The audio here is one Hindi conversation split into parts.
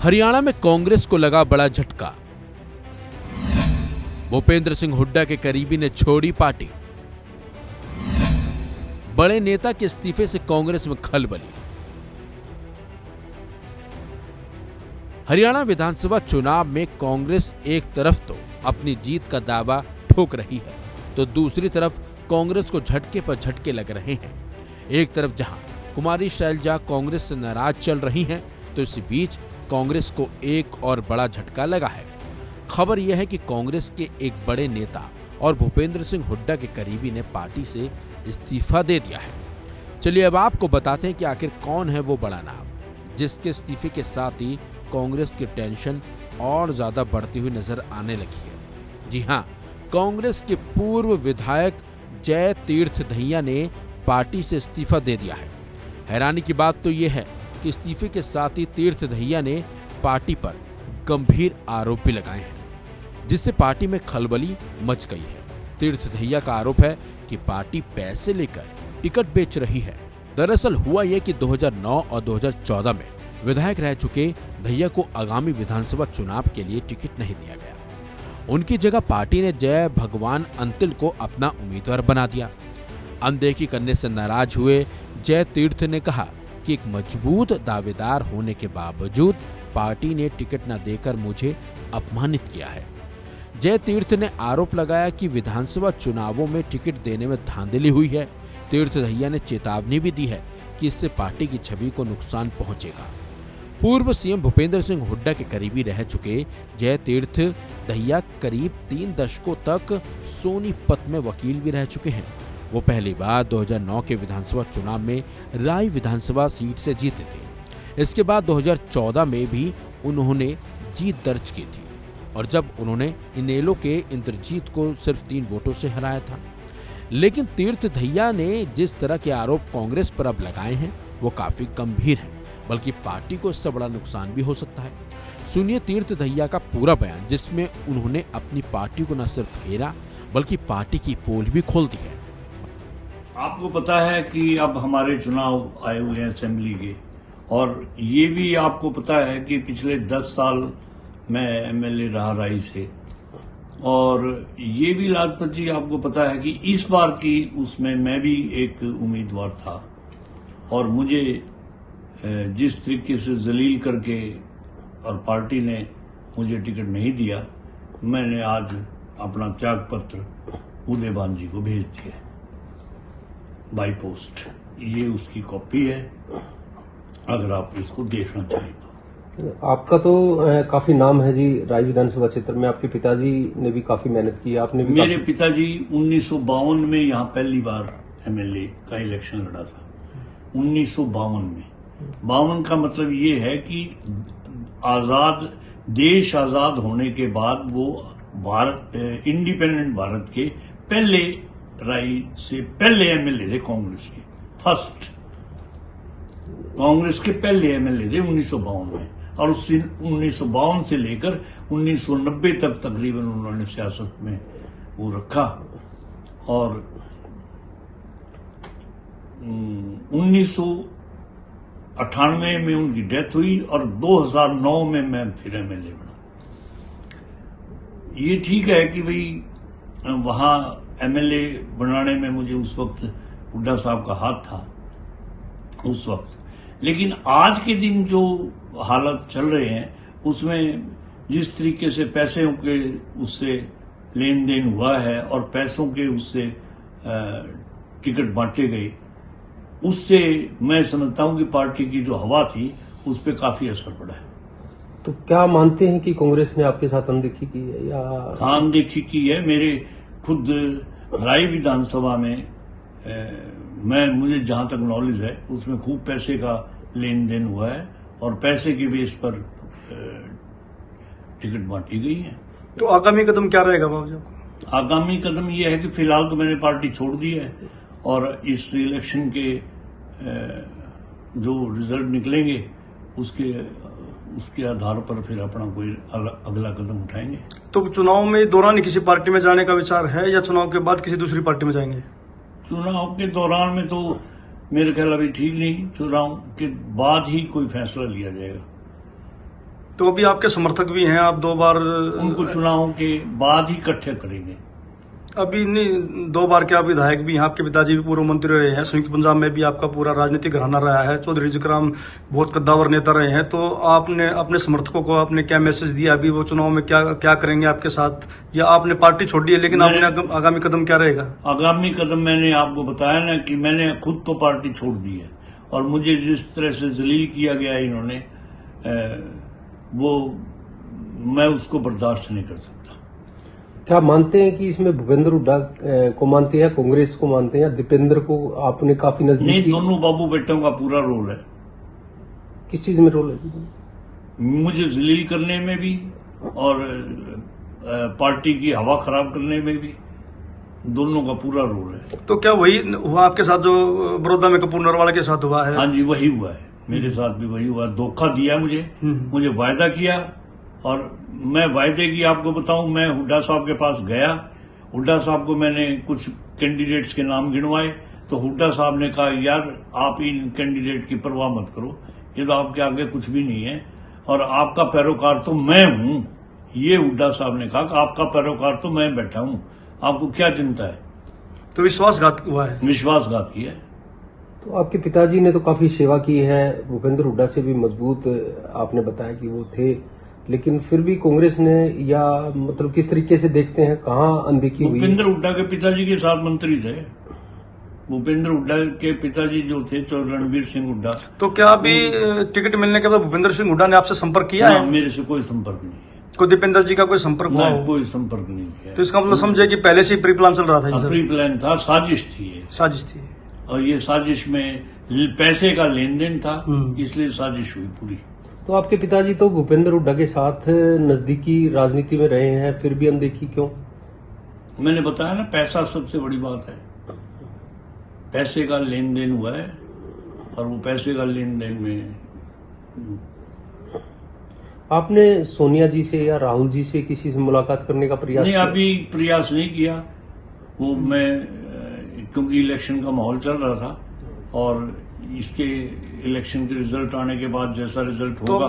हरियाणा में कांग्रेस को लगा बड़ा झटका। भूपेंद्र सिंह हुड्डा के करीबी ने छोड़ी पार्टी। बड़े नेता के इस्तीफे से कांग्रेस में खलबली। हरियाणा विधानसभा चुनाव में कांग्रेस एक तरफ तो अपनी जीत का दावा ठोक रही है, तो दूसरी तरफ कांग्रेस को झटके पर झटके लग रहे हैं। एक तरफ जहां कुमारी शैलजा कांग्रेस से नाराज चल रही हैं, तो इसी बीच कांग्रेस को एक और बड़ा झटका लगा है। खबर यह है कि कांग्रेस के एक बड़े नेता और भूपेंद्र सिंह हुड्डा के करीबी ने पार्टी से इस्तीफा दे दिया है। चलिए अब आपको बताते हैं कि आखिर कौन है वो बड़ा नाम जिसके इस्तीफे के साथ ही कांग्रेस की टेंशन और ज्यादा बढ़ती हुई नजर आने लगी है। जी हां, कांग्रेस के पूर्व विधायक जय तीर्थ दहिया ने पार्टी से इस्तीफा दे दिया है। हैरानी की बात तो यह है कि इस्तीफे के साथ ही तीर्थ दहिया ने पार्टी पर गंभीर आरोप भी लगाए हैं, जिससे पार्टी में खलबली मच गई है। तीर्थ दहिया का आरोप है कि पार्टी पैसे लेकर टिकट बेच रही है। दरअसल हुआ यह कि 2009 और 2014 में विधायक रह चुके दहिया को आगामी विधानसभा चुनाव के लिए टिकट नहीं दिया गया। उनकी जगह पार्टी ने जय भगवान अंतिल को अपना उम्मीदवार बना दिया। अनदेखी करने से नाराज हुए जय तीर्थ ने कहा कि एक मजबूत दावेदार होने के बावजूद पार्टी ने टिकट न देकर मुझे अपमानित किया है। जय तीर्थ ने आरोप लगाया कि विधानसभा चुनावों में टिकट देने में धांधली हुई है। तीर्थ दहिया ने चेतावनी भी दी है कि इससे पार्टी की छवि को नुकसान पहुंचेगा। पूर्व सीएम भूपेंद्र सिंह हुड्डा के करीबी रह चुके जय तीर्थ दहिया करीब 3 दशकों तक सोनीपत में वकील भी रह चुके हैं। वो पहली बार 2009 के विधानसभा चुनाव में राय विधानसभा सीट से जीते थे। इसके बाद 2014 में भी उन्होंने जीत दर्ज की थी और जब उन्होंने इनेलो के इंद्रजीत को सिर्फ 3 वोटों से हराया था। लेकिन तीर्थ दहिया ने जिस तरह के आरोप कांग्रेस पर अब लगाए हैं वो काफी गंभीर हैं, बल्कि पार्टी को इससे बड़ा नुकसान भी हो सकता है। सुनिए तीर्थ दहिया का पूरा बयान, जिसमें उन्होंने अपनी पार्टी को न सिर्फ घेरा बल्कि पार्टी की पोल भी खोल दी है। आपको पता है कि अब हमारे चुनाव आए हुए हैं असेंबली के, और ये भी आपको पता है कि पिछले 10 साल मैं एमएलए रहा राई से, और ये भी लाजपत जी आपको पता है कि इस बार की उसमें मैं भी एक उम्मीदवार था, और मुझे जिस तरीके से जलील करके और पार्टी ने मुझे टिकट नहीं दिया, मैंने आज अपना त्याग पत्र उदयभान जी को भेज दिया बाय पोस्ट। ये उसकी कॉपी है, अगर आप इसको देखना चाहें तो। आपका तो काफी नाम है जी राय विधानसभा क्षेत्र में। आपके पिताजी ने भी काफी मेहनत की, आपने भी। मेरे पिताजी 1952 में यहाँ पहली बार एमएलए का इलेक्शन लड़ा था। 1952 में 52 का मतलब ये है कि देश आजाद होने के बाद वो इंडिपेंडेंट भारत के पहले राय से पहले एमएलए थे कांग्रेस के। फर्स्ट कांग्रेस के पहले एमएलए थे 1952 में, और उस 1952 से लेकर 1990 तक तकरीबन उन्होंने सियासत में वो रखा, और 1998 में उनकी डेथ हुई और 2009 में मैं फिर एमएलए बना। ये ठीक है कि भाई वहां एमएलए बनाने में मुझे उस वक्त हुड्डा साहब का हाथ था उस वक्त, लेकिन आज के दिन जो हालत चल रहे हैं उसमें जिस तरीके से पैसों के उससे लेन देन हुआ है और पैसों के उससे टिकट बांटे गए, उससे मैं समझता हूं कि पार्टी की जो हवा थी उस पर काफी असर पड़ा है। तो क्या मानते हैं कि कांग्रेस ने आपके साथ अनदेखी की है या? हाँ, अनदेखी की है। मेरे खुद राय विधानसभा में मुझे जहां तक नॉलेज है उसमें खूब पैसे का लेन देन हुआ है और पैसे के बेस पर टिकट बांटी गई है। तो आगामी कदम क्या रहेगा बाबू? आगामी कदम यह है कि फिलहाल तो मैंने पार्टी छोड़ दी है, और इस इलेक्शन के जो रिजल्ट निकलेंगे उसके आधार पर फिर अपना कोई अगला कदम उठाएंगे। तो चुनाव में दौरान किसी पार्टी में जाने का विचार है या चुनाव के बाद किसी दूसरी पार्टी में जाएंगे? चुनाव के दौरान में तो मेरे ख्याल अभी ठीक नहीं, चुनाव के बाद ही कोई फैसला लिया जाएगा। तो अभी आपके समर्थक भी हैं, आप 2 बार उनको चुनाव के बाद ही इकट्ठे करेंगे। अभी नहीं, 2 बार के आप विधायक भी हैं, आपके पिताजी भी पूर्व मंत्री रहे हैं, संयुक्त पंजाब में भी आपका पूरा राजनीतिक घराना रहा है, चौधरी जिक्राम बहुत कद्दावर नेता रहे हैं। तो आपने अपने समर्थकों को आपने क्या मैसेज दिया? अभी वो चुनाव में क्या क्या करेंगे आपके साथ, या आपने पार्टी छोड़ दी है लेकिन आपने आगामी कदम क्या रहेगा? आगामी कदम मैंने आपको बताया ना कि मैंने खुद तो पार्टी छोड़ दी है, और मुझे जिस तरह से जलील किया गया इन्होंने, वो मैं उसको बर्दाश्त नहीं कर सकता। क्या मानते हैं कि इसमें भूपेंद्र हुड्डा को मानते हैं, कांग्रेस को मानते हैं, या दीपेंद्र को आपने काफी नहीं, नजदीक? दोनों बाबू बेटों का पूरा रोल है। किस चीज में रोल है? मुझे जलील करने में भी और पार्टी की हवा खराब करने में भी, दोनों का पूरा रोल है। तो क्या वही हुआ आपके साथ जो बड़ौदा में कपूर नरवाला के साथ हुआ है? हाँ जी, वही हुआ है, मेरे साथ भी वही हुआ। धोखा दिया मुझे वायदा किया, और मैं वायदे की आपको बताऊं, मैं हुड्डा साहब के पास गया, हुड्डा साहब को मैंने कुछ कैंडिडेट्स के नाम गिनवाए, तो हुड्डा साहब ने कहा यार आप इन कैंडिडेट की परवाह मत करो, ये तो आपके आगे कुछ भी नहीं है, और आपका पैरोकार तो मैं हूं। ये हुड्डा साहब ने कहा कि आपका पैरोकार तो मैं बैठा हूं, आपको क्या चिंता है। तो विश्वासघात हुआ है? विश्वासघात किया है। तो आपके पिताजी ने तो काफी सेवा की है, भूपेंद्र हुड्डा से भी मजबूत आपने बताया कि वो थे, लेकिन फिर भी कांग्रेस ने, या मतलब किस तरीके से देखते हैं, कहाँ अनदेखी हुई? भूपेंद्र हुड्डा के पिताजी के साथ मंत्री थे। भूपेंद्र हुड्डा के पिताजी जो थे रणबीर सिंह हुड्डा। तो क्या अभी टिकट मिलने के बाद भूपेंद्र सिंह हुड्डा ने आपसे संपर्क किया है? मेरे से कोई संपर्क नहीं है। को दीपेंद्र जी का कोई संपर्क हुआ हो? कोई संपर्क नहीं किया। तो इसका मतलब समझे कि पहले से ही प्री प्लान चल रहा था? प्री प्लान था, साजिश थी ये। साजिश थी, और ये साजिश में पैसे का लेन देन था, इसलिए साजिश हुई पूरी। तो आपके पिताजी तो भूपेंद्र हुड्डा के साथ नजदीकी राजनीति में रहे हैं, फिर भी अनदेखी क्यों? मैंने बताया ना, पैसा सबसे बड़ी बात है। पैसे का लेन देन हुआ है, और वो पैसे का लेन देन में आपने सोनिया जी से या राहुल जी से किसी से मुलाकात करने का प्रयास नहीं, किया? अभी प्रयास नहीं किया। वो मैं क्योंकि इलेक्शन का माहौल चल रहा था, और इसके इलेक्शन के रिजल्ट आने के बाद जैसा रिजल्ट होगा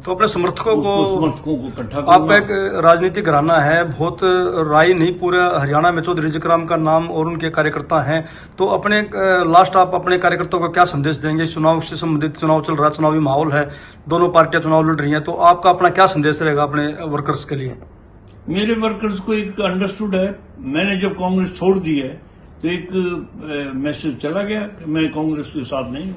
तो अपने समर्थकों को इकट्ठा करूंगा। आपका एक राजनीतिक घराना है, बहुत राय नहीं पूरे हरियाणा में चौधरी जिक्राम का नाम और उनके कार्यकर्ता हैं, तो अपने लास्ट आप अपने कार्यकर्ताओं को क्या संदेश देंगे? चुनाव से संबंधित, चुनाव चल रहा है, चुनावी माहौल है, दोनों पार्टियां चुनाव लड़ रही हैं, तो आपका अपना क्या संदेश रहेगा अपने वर्कर्स के लिए? मेरे वर्कर्स को एक अंडरस्टूड है, मैंने जब कांग्रेस छोड़ दी है तो एक मैसेज चला गया कि मैं कांग्रेस के साथ नहीं हूं।